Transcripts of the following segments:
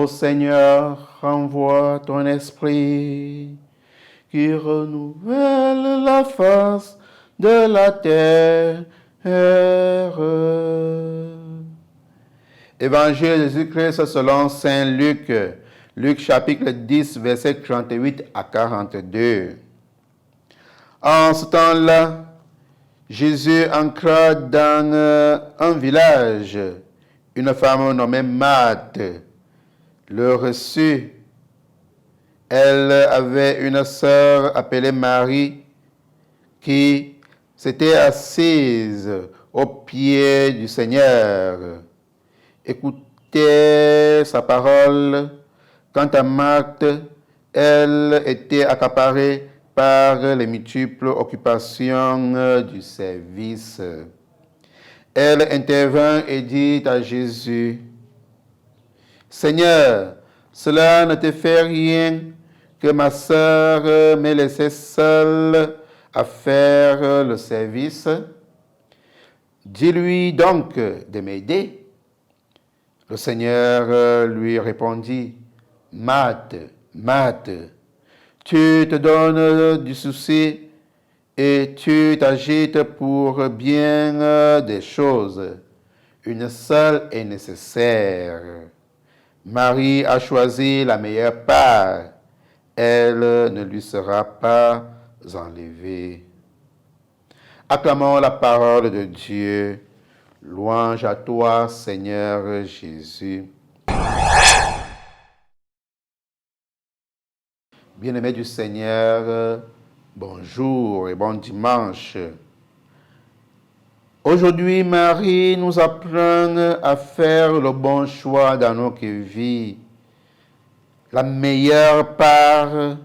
Seigneur, renvoie ton esprit qui renouvelle la face de la terre. Évangile de Jésus-Christ selon Saint Luc, Luc chapitre 10, versets 38 à 42. En ce temps-là, Jésus entra dans un village. Une femme nommée Marthe le reçut. Elle avait une sœur appelée Marie qui s'était assise au pied du Seigneur, écoutait sa parole. Quant à Marthe, elle était accaparée par les multiples occupations du service. Elle intervint et dit à Jésus, « Seigneur, cela ne te fait rien que ma sœur m'ait laissée seule à faire le service? Dis-lui donc de m'aider. » Le Seigneur lui répondit, « Marthe, Marthe, tu te donnes du souci et tu t'agites pour bien des choses. Une seule est nécessaire. Marie a choisi la meilleure part. Elle ne lui sera pas enlevée. » Acclamons la parole de Dieu. Louange à toi, Seigneur Jésus. Bien-aimés du Seigneur, bonjour et bon dimanche. Aujourd'hui, Marie nous apprend à faire le bon choix dans notre vie. La meilleure part,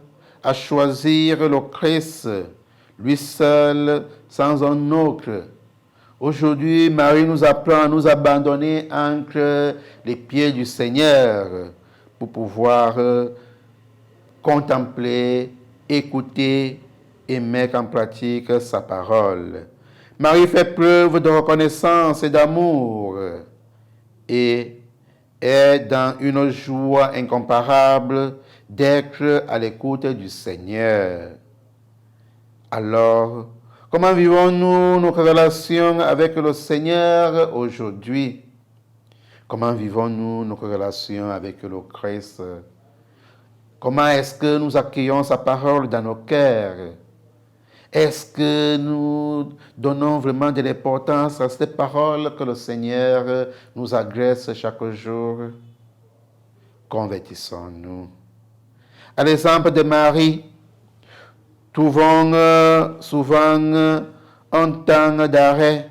à choisir le Christ, lui seul, sans un autre. Aujourd'hui, Marie nous apprend à nous abandonner entre les pieds du Seigneur pour pouvoir contempler, écouter et mettre en pratique sa parole. Marie fait preuve de reconnaissance et d'amour et est dans une joie incomparable d'être à l'écoute du Seigneur. Alors, comment vivons-nous nos relations avec le Seigneur aujourd'hui? Comment vivons-nous nos relations avec le Christ? Comment est-ce que nous accueillons sa parole dans nos cœurs? Est-ce que nous donnons vraiment de l'importance à cette parole que le Seigneur nous adresse chaque jour? Convertissons-nous. À l'exemple de Marie, trouvons souvent un temps d'arrêt,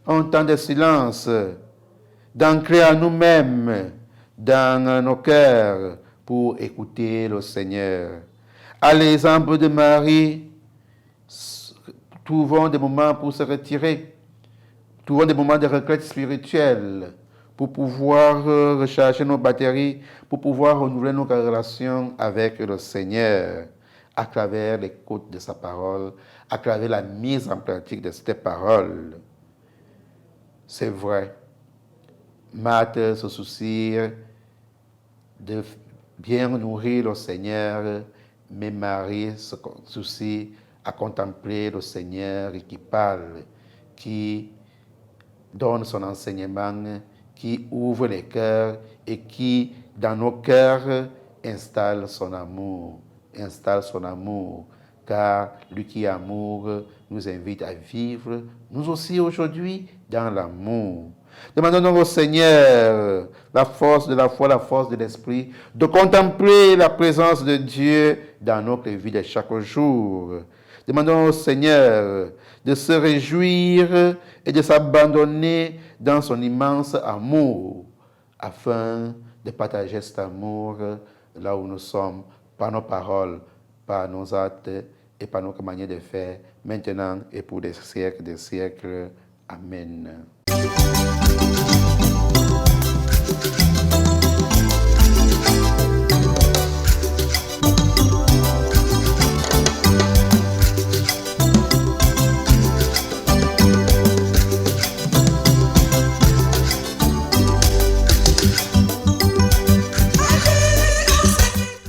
un temps de silence, d'ancrer à nous-mêmes dans nos cœurs pour écouter le Seigneur. À l'exemple de Marie, trouvons des moments pour se retirer, trouvons des moments de retraite spirituelle pour pouvoir recharger nos batteries, pour pouvoir renouveler nos relations avec le Seigneur à travers l'écoute de sa parole, à travers la mise en pratique de cette parole. C'est vrai, Marthe se soucie de bien nourrir le Seigneur, mais Marie se soucie à contempler le Seigneur qui parle, qui donne son enseignement, qui ouvre les cœurs et qui, dans nos cœurs, installe son amour. Car lui qui est amour nous invite à vivre, nous aussi aujourd'hui, dans l'amour. Demandons au Seigneur la force de la foi, la force de l'esprit, de contempler la présence de Dieu dans notre vie de chaque jour. Demandons au Seigneur de se réjouir et de s'abandonner dans son immense amour, afin de partager cet amour là où nous sommes, par nos paroles, par nos actes et par notre manière de faire, maintenant et pour des siècles. Amen.